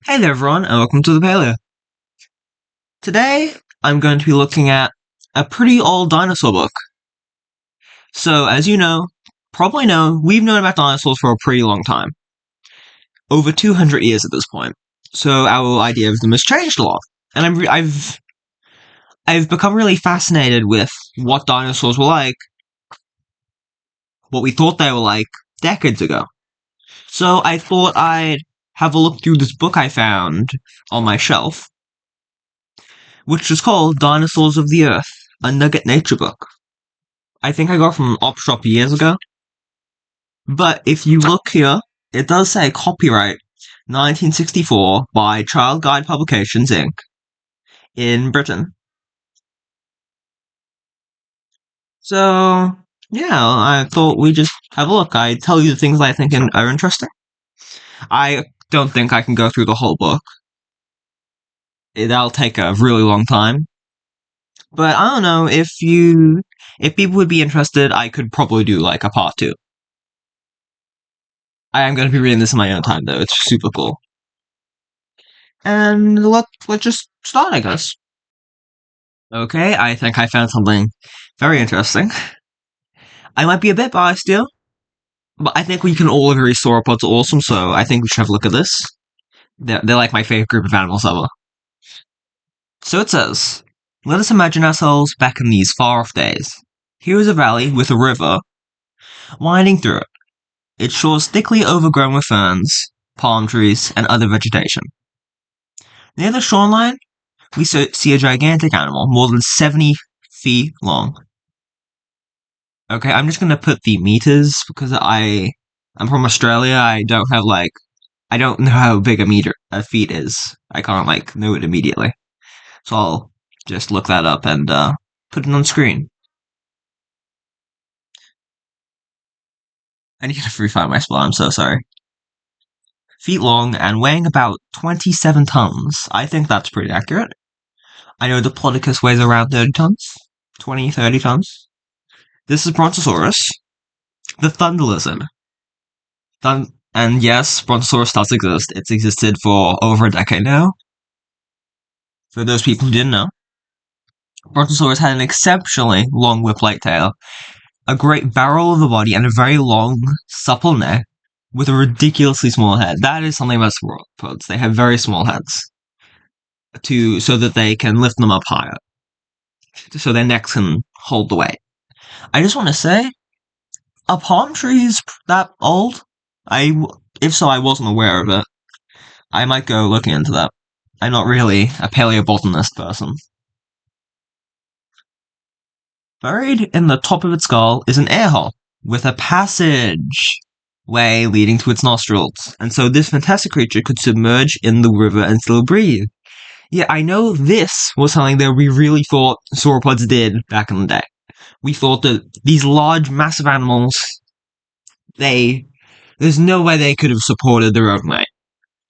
Hey there everyone, and welcome to the Paleo. Today, I'm going to be looking at a pretty old dinosaur book. So, as you probably know, we've known about dinosaurs for a pretty long time. Over 200 years at this point. So, our idea of them has changed a lot. And I've become really fascinated with what dinosaurs were like, what we thought they were like, decades ago. So, I thought I'd have a look through this book I found on my shelf, which is called Dinosaurs of the Earth, a Nugget Nature book. I think I got from an op shop years ago. But if you look here, it does say copyright 1964 by Child Guide Publications Inc. in Britain. So, yeah, I thought we'd just have a look. I tell you the things I think are interesting. I don't think I can go through the whole book. That'll take a really long time. But I don't know, if people would be interested, I could probably do like a part 2. I am going to be reading this in my own time though, it's super cool. And let's just start, I guess. Okay, I think I found something very interesting. I might be a bit biased here, but I think we can all agree sauropods are awesome, so I think we should have a look at this. They're like my favorite group of animals ever. So it says, let us imagine ourselves back in these far-off days. Here is a valley with a river winding through it. Its shores thickly overgrown with ferns, palm trees, and other vegetation. Near the shoreline, we see a gigantic animal, more than 70 feet long. Okay, I'm just gonna put the meters, because I'm from Australia, I don't know how big a feet is. I can't, know it immediately. So I'll just look that up and, put it on screen. I need to refine my spell, I'm so sorry. Feet long and weighing about 27 tons. I think that's pretty accurate. I know the Diplodocus weighs around 30 tons. 20, 30 tons. This is Brontosaurus. The Thunder Lizard. And yes, Brontosaurus does exist. It's existed for over a decade now. For those people who didn't know. Brontosaurus had an exceptionally long whip-like tail, a great barrel of the body, and a very long, supple neck, with a ridiculously small head. That is something about sauropods. They have very small heads. So that they can lift them up higher. So their necks can hold the weight. I just want to say, are palm trees that old? If so, I wasn't aware of it. I might go looking into that. I'm not really a paleobotanist person. Buried in the top of its skull is an air hole with a passageway leading to its nostrils, and so this fantastic creature could submerge in the river and still breathe. Yeah, I know this was something that we really thought sauropods did back in the day. We thought that these large, massive animals, there's no way they could have supported their own weight.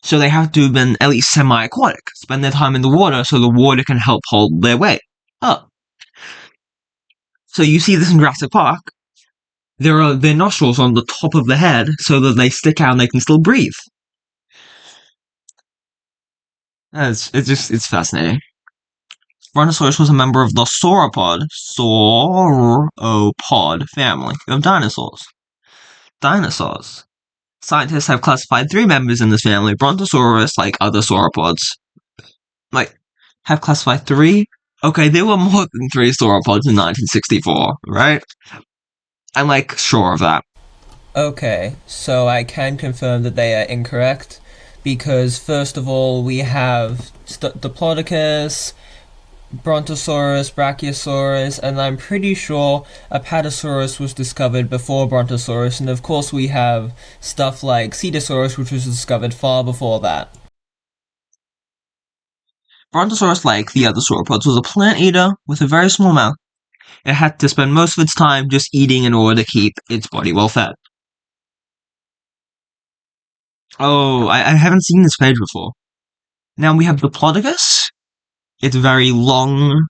So they have to have been at least semi-aquatic, spend their time in the water so the water can help hold their weight up. So you see this in Jurassic Park. There are their nostrils on the top of the head so that they stick out and they can still breathe. It's fascinating. Brontosaurus was a member of the sauropod family of dinosaurs. Dinosaurs. Scientists have classified 3 members in this family. Brontosaurus, like other sauropods, have classified 3? Okay, there were more than 3 sauropods in 1964, right? I'm, sure of that. Okay, so I can confirm that they are incorrect, because first of all, we have Diplodocus, Brontosaurus, Brachiosaurus, and I'm pretty sure Apatosaurus was discovered before Brontosaurus, and of course we have stuff like Cedosaurus, which was discovered far before that. Brontosaurus, like the other sauropods, was a plant eater with a very small mouth. It had to spend most of its time just eating in order to keep its body well fed. Oh, I haven't seen this page before. Now we have Diplodocus. It's very long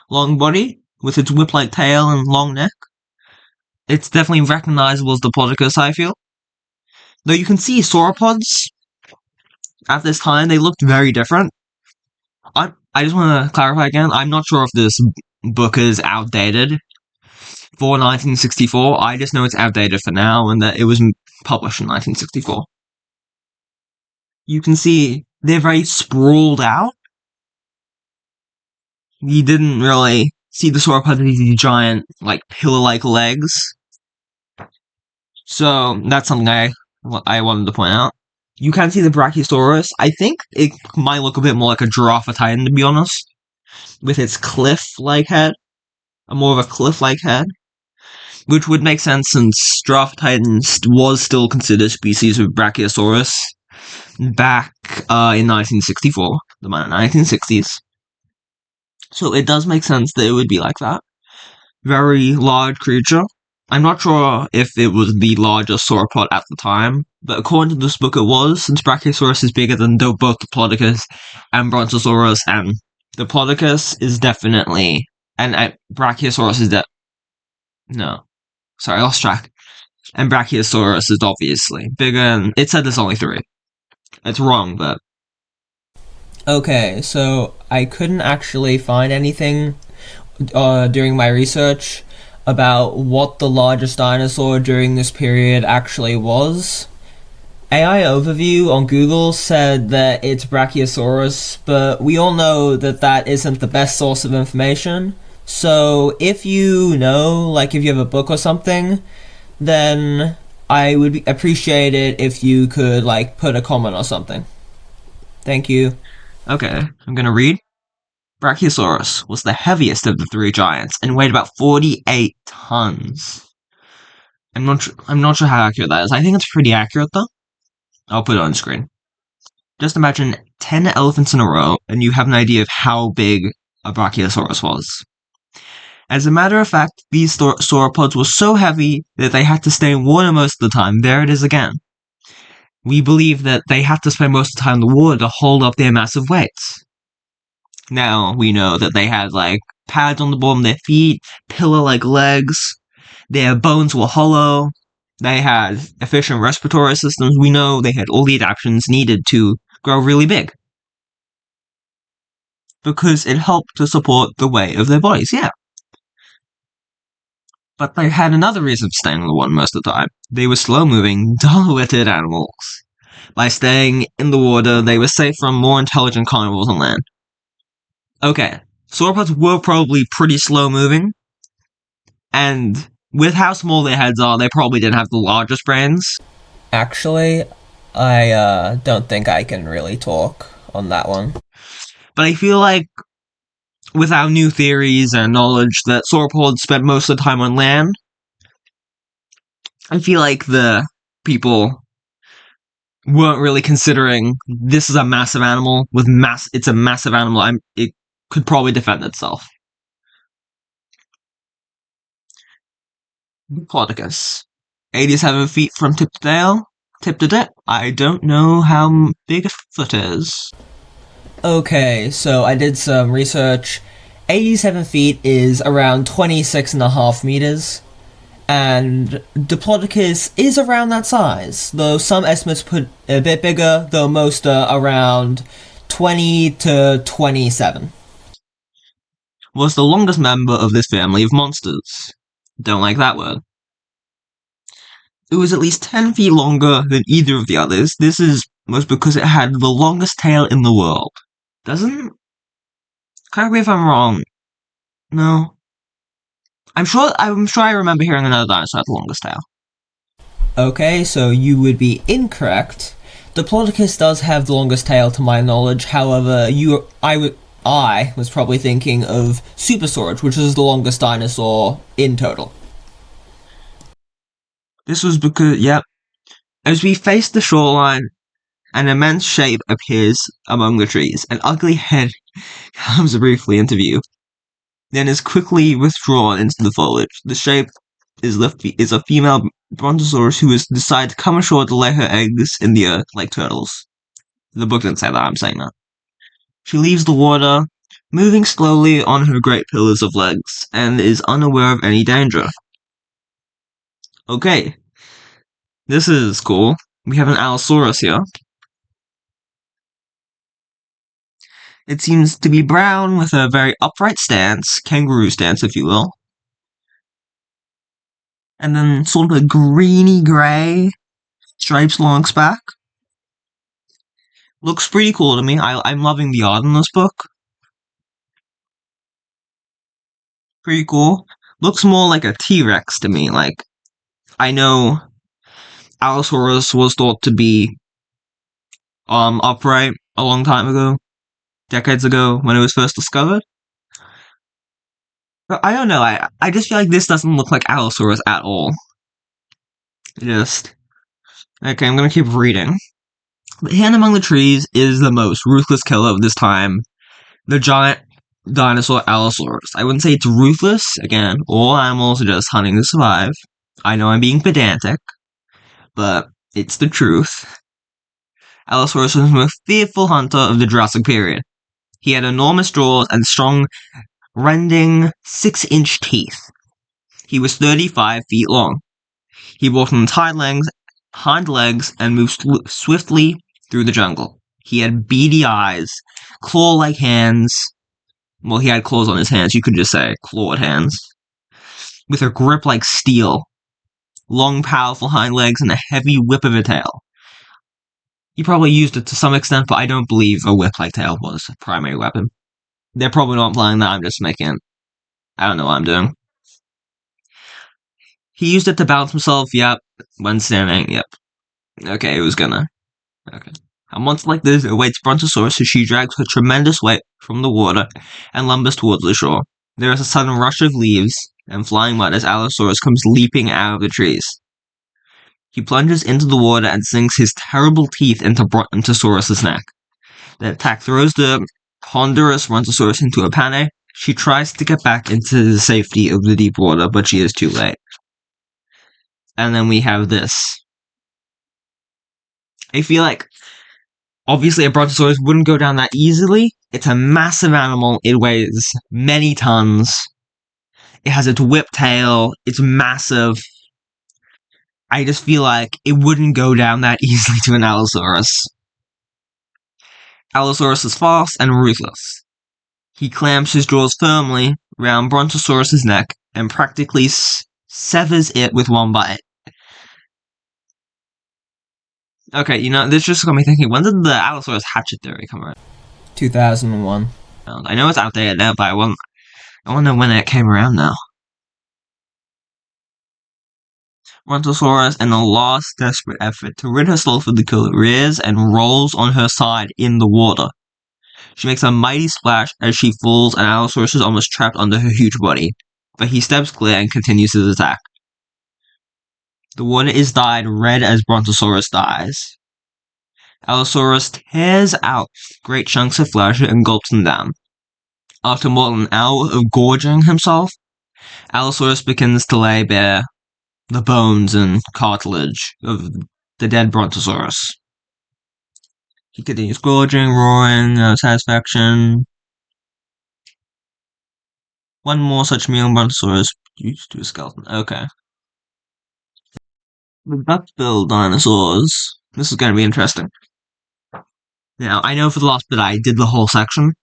body, with its whip-like tail and long neck. It's definitely recognizable as Diplodocus, I feel. Though you can see sauropods At this time, they looked very different. I just want to clarify again. I'm not sure if this book is outdated for 1964. I just know it's outdated for now and that it was published in 1964. You can see they're very sprawled out. You didn't really see the sauropod with these giant, like, pillar-like legs. So that's something I wanted to point out. You can see the Brachiosaurus. I think it might look a bit more like a Giraffatitan, to be honest, with its cliff-like head, a more of a cliff-like head, which would make sense since Giraffatitan was still considered a species of Brachiosaurus back in 1964, the 1960s. So it does make sense that it would be like that. Very large creature. I'm not sure if it was the largest sauropod at the time, but according to this book it was, since Brachiosaurus is bigger than both Diplodocus and Brontosaurus, and Diplodocus is definitely, and Brachiosaurus is no. Sorry, I lost track. And Brachiosaurus is obviously bigger, and it said there's only three. It's wrong, but Okay, so I couldn't actually find anything during my research about what the largest dinosaur during this period actually was. AI Overview on Google said that it's Brachiosaurus, but we all know that that isn't the best source of information. So if you know, like if you have a book or something, then I would appreciate it if you could like put a comment or something. Thank you. okay, I'm gonna read. Brachiosaurus was the heaviest of the three giants and weighed about 48 tons. I'm not sure how accurate that is. I think it's pretty accurate though. I'll put it on screen. Just imagine 10 elephants in a row and you have an idea of how big a Brachiosaurus was. As a matter of fact, these sauropods were so heavy that they had to stay in water most of the time. There it is again. We believe that they had to spend most of the time in the water to hold up their massive weights. Now we know that they had like pads on the bottom of their feet, pillar-like legs, their bones were hollow, they had efficient respiratory systems. We know they had all the adaptations needed to grow really big. Because it helped to support the weight of their bodies, yeah. But they had another reason for staying in the water most of the time. They were slow-moving, dull-witted animals. By staying in the water, they were safe from more intelligent carnivores on land. Okay, sauropods were probably pretty slow-moving, and with how small their heads are, they probably didn't have the largest brains. Actually, I don't think I can really talk on that one. But I feel like with our new theories and knowledge that sauropods spent most of the time on land, I feel like the people weren't really considering this is a massive animal with it's a massive animal. It could probably defend itself. Diplodocus. 87 feet from tip to tail. Tip to tip. I don't know how big a foot is. Okay, so I did some research. 87 feet is around 26.5 meters, and Diplodocus is around that size, though some estimates put a bit bigger, though most are around 20 to 27. Was the longest member of this family of monsters. Don't like that word. It was at least 10 feet longer than either of the others. This was because it had the longest tail in the world. Doesn't? Correct me if I'm wrong. No. I'm sure I remember hearing another dinosaur had the longest tail. Okay, so you would be incorrect. Diplodocus does have the longest tail to my knowledge, however, I was probably thinking of Supersaurid, which is the longest dinosaur in total. This was because, yep. As we face the shoreline, an immense shape appears among the trees. An ugly head comes briefly into view, then is quickly withdrawn into the foliage. The shape is a female brontosaurus who has decided to come ashore to lay her eggs in the earth like turtles. The book didn't say that, I'm saying that. She leaves the water, moving slowly on her great pillars of legs, and is unaware of any danger. Okay. This is cool. We have an Allosaurus here. It seems to be brown with a very upright stance, kangaroo stance, if you will, and then sort of a greeny grey stripes along its back. Looks pretty cool to me. I'm loving the art in this book. Pretty cool. Looks more like a T-Rex to me. Like, I know Allosaurus was thought to be upright a long time ago, decades ago when it was first discovered. But I don't know. I just feel like this doesn't look like Allosaurus at all. Just okay. I'm gonna keep reading. The hand among the trees is the most ruthless killer of this time. The giant dinosaur Allosaurus. I wouldn't say it's ruthless. Again, all animals are just hunting to survive. I know I'm being pedantic, but it's the truth. Allosaurus was the most fearful hunter of the Jurassic period. He had enormous jaws and strong, rending 6-inch teeth. He was 35 feet long. He walked on his hind legs and moved swiftly through the jungle. He had beady eyes, claw-like hands. Well, he had claws on his hands, you could just say clawed hands. With a grip like steel. Long, powerful hind legs and a heavy whip of a tail. He probably used it to some extent, but I don't believe a whip-like tail was a primary weapon. They're probably not implying that, I'm just making it. I don't know what I'm doing. He used it to balance himself, yep. When standing, yep. Okay, it was gonna. Okay. A monster like this awaits Brontosaurus as she drags her tremendous weight from the water and lumbers towards the shore. There is a sudden rush of leaves and flying mud as Allosaurus comes leaping out of the trees. He plunges into the water and sinks his terrible teeth into Brontosaurus' neck. The attack throws the ponderous Brontosaurus into a panic. She tries to get back into the safety of the deep water, but she is too late. And then we have this. I feel like, obviously, a Brontosaurus wouldn't go down that easily. It's a massive animal. It weighs many tons. It has its whip tail. It's massive. I just feel like it wouldn't go down that easily to an Allosaurus. Allosaurus is fast and ruthless. He clamps his jaws firmly around Brontosaurus' neck and practically severs it with one bite. Okay, this just got me thinking, when did the Allosaurus hatchet theory come around? 2001. I know it's outdated now, but I want to know when it came around now. Brontosaurus, in a last desperate effort to rid herself of the killer, rears and rolls on her side in the water. She makes a mighty splash as she falls, and Allosaurus is almost trapped under her huge body, but he steps clear and continues his attack. The water is dyed red as Brontosaurus dies. Allosaurus tears out great chunks of flesh and gulps them down. After more than an hour of gorging himself, Allosaurus begins to lay bare the bones and cartilage of the dead Brontosaurus. He continues gorging, roaring, satisfaction. One more such meal, Brontosaurus used to a skeleton. Okay. The duck-billed dinosaurs. This is going to be interesting. Now, I know for the last bit I did the whole section,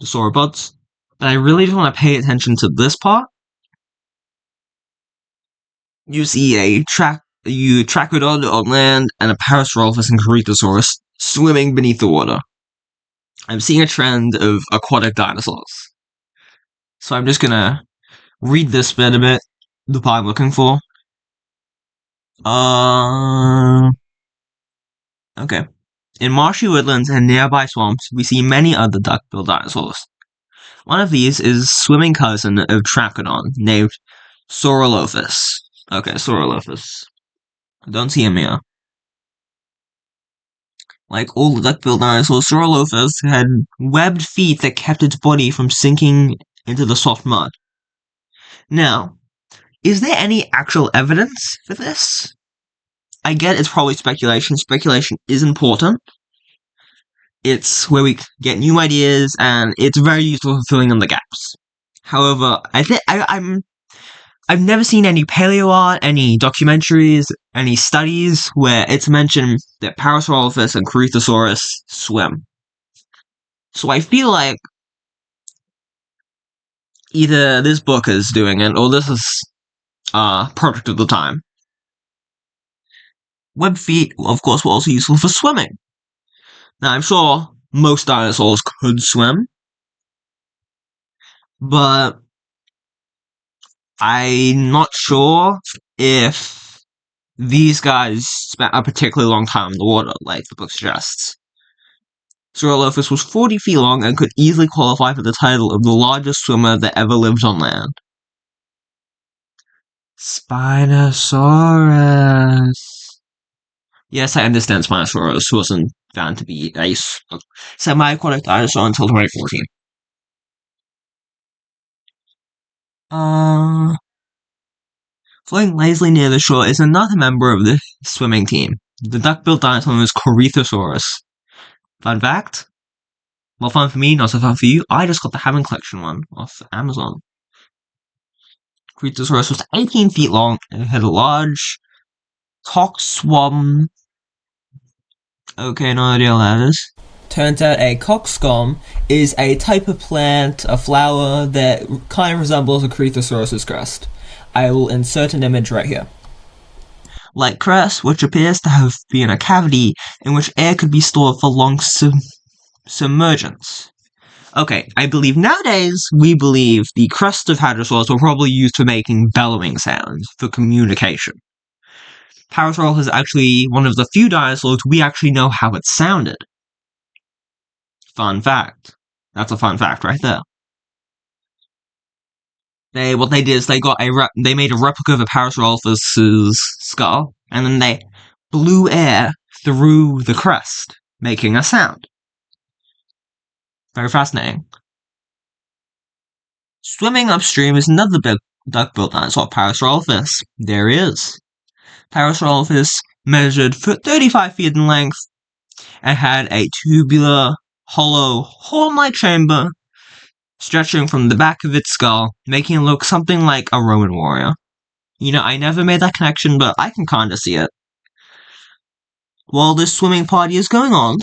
the sauropods, but I really just want to pay attention to this part. You see a Trachodon on land and a Parasaurolophus and Corythosaurus swimming beneath the water. I'm seeing a trend of aquatic dinosaurs. So I'm just gonna read this bit a bit, the part I'm looking for. Okay. In marshy woodlands and nearby swamps, we see many other duck-billed dinosaurs. One of these is swimming cousin of Trachodon, named Saurolophus. Okay, Saurolophus. I don't see him here. Like all the duck-billed dinosaurs, Saurolophus had webbed feet that kept its body from sinking into the soft mud. Now, is there any actual evidence for this? I get it's probably speculation. Speculation is important. It's where we get new ideas, and it's very useful for filling in the gaps. However, I've never seen any paleo art, any documentaries, any studies where it's mentioned that Parasaurolophus and Corythosaurus swim. So I feel like either this book is doing it or this is product of the time. Web feet, of course, were also useful for swimming. Now I'm sure most dinosaurs could swim, but I'm not sure if these guys spent a particularly long time in the water, like the book suggests. Saurolophus was 40 feet long and could easily qualify for the title of the largest swimmer that ever lived on land. Spinosaurus. Yes, I understand Spinosaurus wasn't found to be a semi-aquatic dinosaur until 2014. Uh, Floating lazily near the shore is another member of the swimming team. The duck-billed dinosaur is Corythosaurus. Fun fact? Well, fun for me, not so fun for you. I just got the Hammond Collection one off Amazon. Corythosaurus was 18 feet long and had a large coxswain. Okay, no idea what that is. Turns out a coxcomb is a type of plant, a flower, that kind of resembles a Corythosaurus's crest. I will insert an image right here. Like crest, which appears to have been a cavity in which air could be stored for long submergence. Okay, I believe nowadays we believe the crest of hadrosaurs were probably used for making bellowing sounds for communication. Parasaurus is actually one of the few dinosaurs we actually know how it sounded. Fun fact. That's a fun fact right there. What they did is they made a replica of a Parasaurolophus's skull, and then they blew air through the crest, making a sound. Very fascinating. Swimming upstream is another big duck-billed dinosaur, Parasaurolophus. There he is. Parasaurolophus measured 35 feet in length and had a tubular, hollow, horn-like chamber stretching from the back of its skull, making it look something like a Roman warrior. You know, I never made that connection, but I can kinda see it. While this swimming party is going on,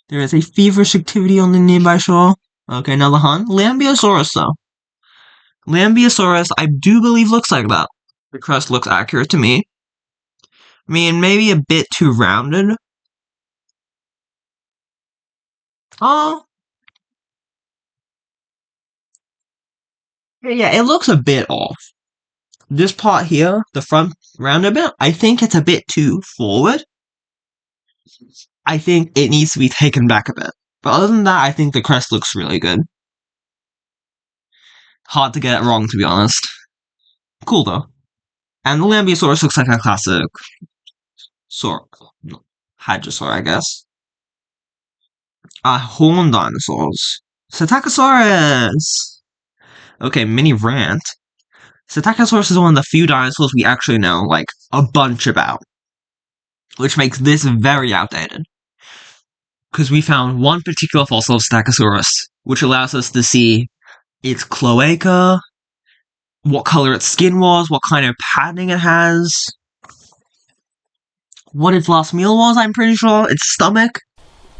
there is a feverish activity on the nearby shore. Okay, another hunt. Lambeosaurus, though. Lambeosaurus, I do believe, looks like that. The crest looks accurate to me. I mean, maybe a bit too rounded. Oh. Yeah, it looks a bit off. This part here, the front rounded bit, I think it's a bit too forward. I think it needs to be taken back a bit. But other than that, I think the crest looks really good. Hard to get it wrong, to be honest. Cool, though. And the Lambeosaurus looks like a classic hadrosaur, I guess. Horn dinosaurs. Psittacosaurus! Okay, mini rant. Psittacosaurus is one of the few dinosaurs we actually know, like, a bunch about. Which makes this very outdated. Because we found one particular fossil of Psittacosaurus, which allows us to see its cloaca, what color its skin was, what kind of patterning it has, what its last meal was, I'm pretty sure, its stomach.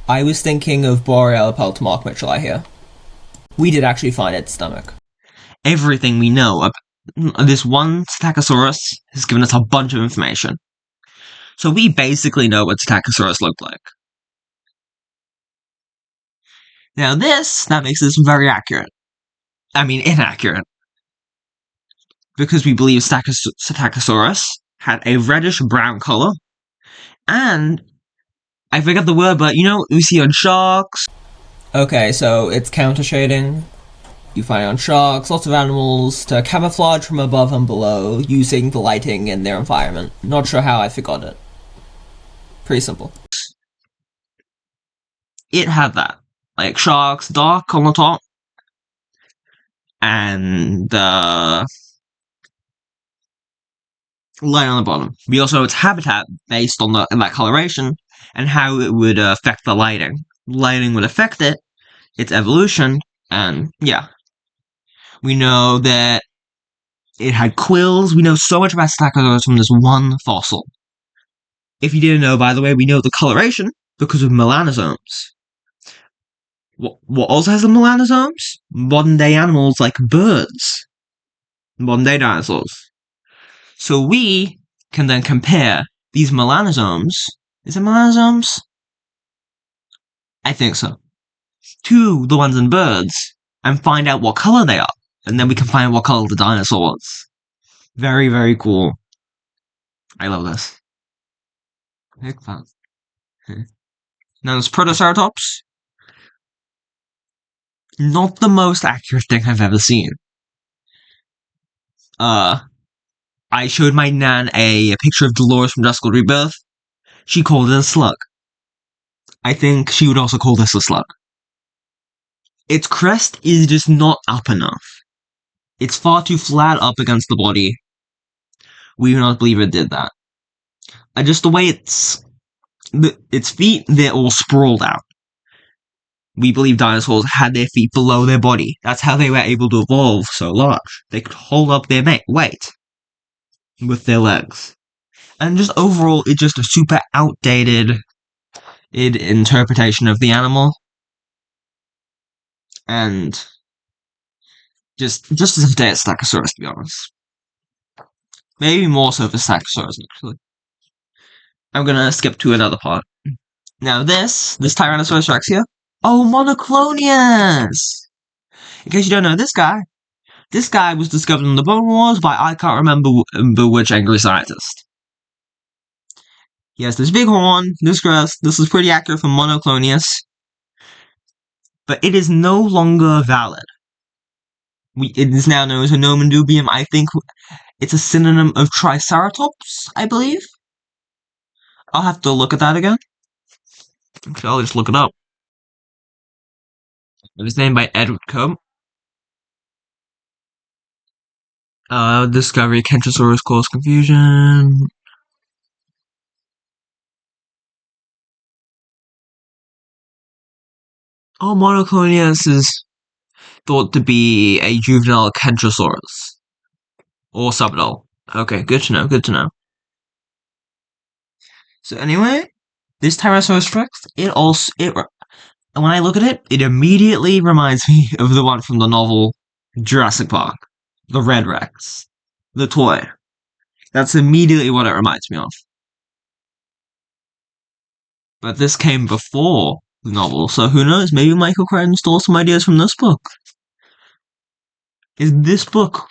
I was thinking of Borealepelta Mark Mitchell here. We did actually find its stomach. Everything we know about this one Psittacosaurus has given us a bunch of information. So we basically know what Psittacosaurus looked like. Now that makes this very accurate. I mean, inaccurate. Because we believe Psittacosaurus had a reddish-brown color, and I forget the word, but you know what we see on sharks? Okay, so it's counter shading. You find it on sharks, lots of animals, to camouflage from above and below, using the lighting in their environment. Not sure how I forgot it. Pretty simple. It had that. Like sharks, dark on the top, and light on the bottom. We also know its habitat based on that coloration and how it would affect the lighting. Lighting would affect it, its evolution, and yeah. We know that it had quills. We know so much about Psittacosaurus from this one fossil. If you didn't know, by the way, we know the coloration because of melanosomes. What also has the melanosomes? Modern day animals like birds, modern day dinosaurs. So we can then compare these melanosomes. Is it melanosomes? I think so. To the ones in birds and find out what color they are. And then we can find what color the dinosaur was. Very, very cool. I love this. Big fan. Now there's Protoceratops. Not the most accurate thing I've ever seen. Uh, I showed my nan a picture of Dolores from Jurassic Rebirth. She called it a slug. I think she would also call this a slug. Its crest is just not up enough. It's far too flat up against the body. We do not believe it did that. Just the way its feet, they're all sprawled out. We believe dinosaurs had their feet below their body. That's how they were able to evolve so large. They could hold up their weight with their legs. And just overall, it's just a super outdated interpretation of the animal. And just as dead as Stegosaurus, to be honest. Maybe more so for Stegosaurus, actually. I'm gonna skip to another part. Now this Tyrannosaurus Rex here. Oh, Monoclonius! In case you don't know, this guy was discovered in the Bone Wars by I can't remember which angry scientist. He has this big horn, this crest. This is pretty accurate for Monoclonius, but it is no longer valid. It is now known as a nomen dubium. I think it's a synonym of Triceratops, I believe. I'll have to look at that again. Actually, I'll just look it up. It was named by Edward Cope. Discovery Kentrosaurus caused confusion. Oh, Monoclonius is thought to be a juvenile Kentrosaurus. Or subadult. Okay, good to know, good to know. So anyway, this Tyrannosaurus Rex, when I look at it, it immediately reminds me of the one from the novel Jurassic Park. The Red Rex. The toy. That's immediately what it reminds me of. But this came before the novel, so who knows? Maybe Michael Crichton stole some ideas from this book. Is this book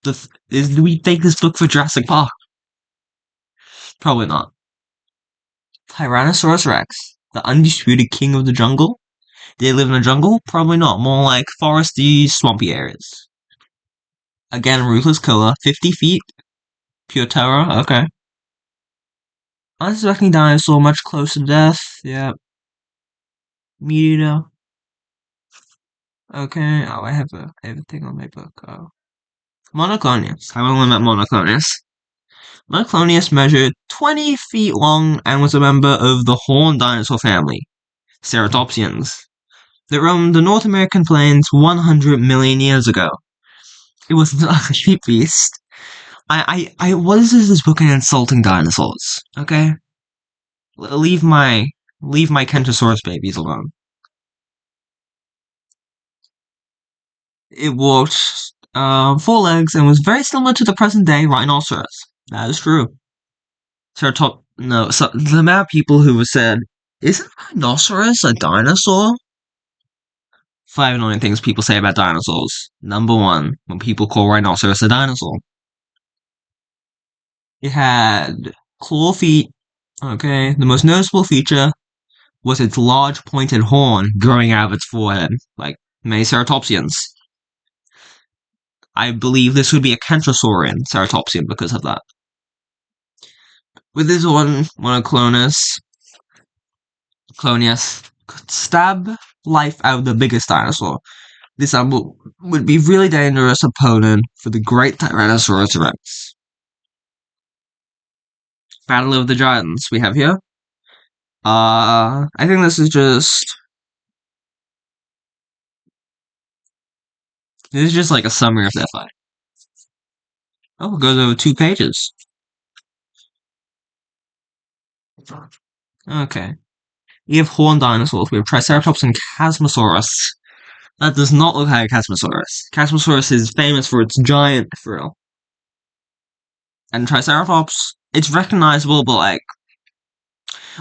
do we take this book for Jurassic Park? Probably not. Tyrannosaurus Rex, the undisputed king of the jungle. Did they live in the jungle? Probably not. More like foresty, swampy areas. Again, ruthless killer. 50 feet. Pure terror. Okay. Unsuspecting dinosaur, much closer to death. Yeah. Meteor. Okay. Oh, I have a thing on my book. Oh. Monoclonius. How long met Monoclonius? Monoclonius measured 20 feet long and was a member of the horned dinosaur family, Ceratopsians, that roamed the North American plains 100 million years ago. It was an ugly beast. What is this book in insulting dinosaurs? Okay? Leave my Kentosaurus babies alone. It walked, 4 legs and was very similar to the present day rhinoceros. That is true. No, so the amount of people who have said, isn't rhinoceros a dinosaur? 5 annoying things people say about dinosaurs. Number 1, when people call rhinoceros a dinosaur. It had claw feet. Okay, the most noticeable feature was its large pointed horn growing out of its forehead, like many ceratopsians. I believe this would be a Kentrosaurian ceratopsian because of that. With this one, Clonius could stab life out of the biggest dinosaur. This animal would be a really dangerous opponent for the great Tyrannosaurus Rex. Battle of the Giants we have here. I think this is just like a summary of that fight. Oh, it goes over 2 pages. Okay. We have horned dinosaurs. We have Triceratops and Chasmosaurus. That does not look like a Chasmosaurus. Chasmosaurus is famous for its giant frill. And Triceratops, it's recognizable, but like,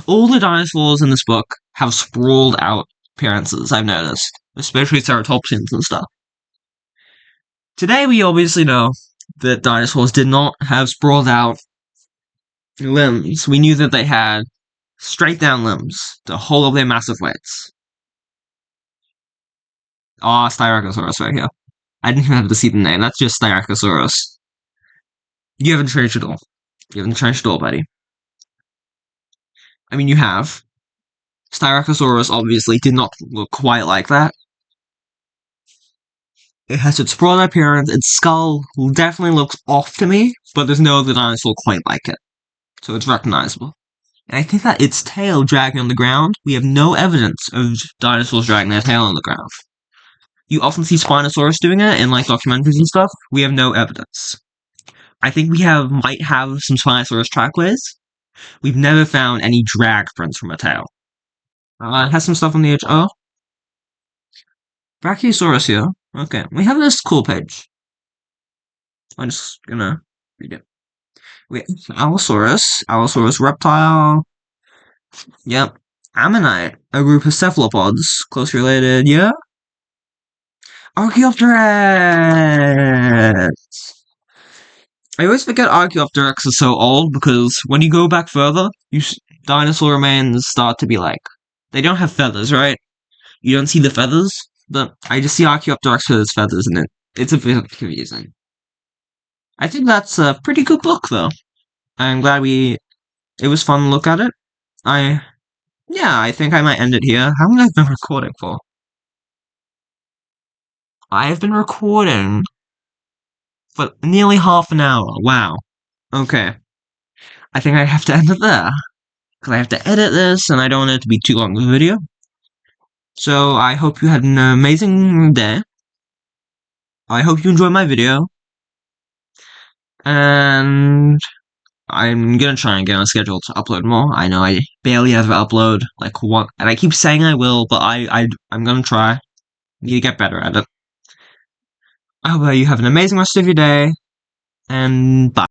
all the dinosaurs in this book have sprawled out appearances, I've noticed. Especially ceratopsians and stuff. Today, we obviously know that dinosaurs did not have sprawled out limbs. We knew that they had straight down limbs to hold up their massive weights. Ah, Styracosaurus right here. I didn't even have to see the name. That's just Styracosaurus. You haven't changed at all. You haven't changed at all, buddy. I mean, you have. Styracosaurus obviously did not look quite like that. It has its broad appearance. Its skull definitely looks off to me, but there's no other dinosaur quite like it. So it's recognizable. And I think that its tail dragging on the ground, we have no evidence of dinosaurs dragging their tail on the ground. You often see Spinosaurus doing it in like documentaries and stuff. We have no evidence. I think we might have some Spinosaurus trackways. We've never found any drag prints from a tail. It has some stuff on the edge. Oh, Brachiosaurus here. Okay, we have this cool page. I'm just gonna read it. We have Allosaurus reptile. Yep. Ammonite, a group of cephalopods, closely related. Yeah. Archaeopteryx! I always forget Archaeopteryx is so old because when you go back further, dinosaur remains start to be like, they don't have feathers, right? You don't see the feathers, but I just see Archaeopteryx with its feathers in it. It's a bit confusing. I think that's a pretty good book, though. I'm glad it was fun to look at it. Yeah, I think I might end it here. How long have I been recording for? I have been recording for nearly half an hour. Wow. Okay. I think I have to end it there. Because I have to edit this, and I don't want it to be too long of a video. So, I hope you had an amazing day. I hope you enjoyed my video. And I'm gonna try and get on a schedule to upload more. I know I barely ever upload, like, one, and I keep saying I will, but I'm gonna try. Need to get better at it. I hope you have an amazing rest of your day, and bye.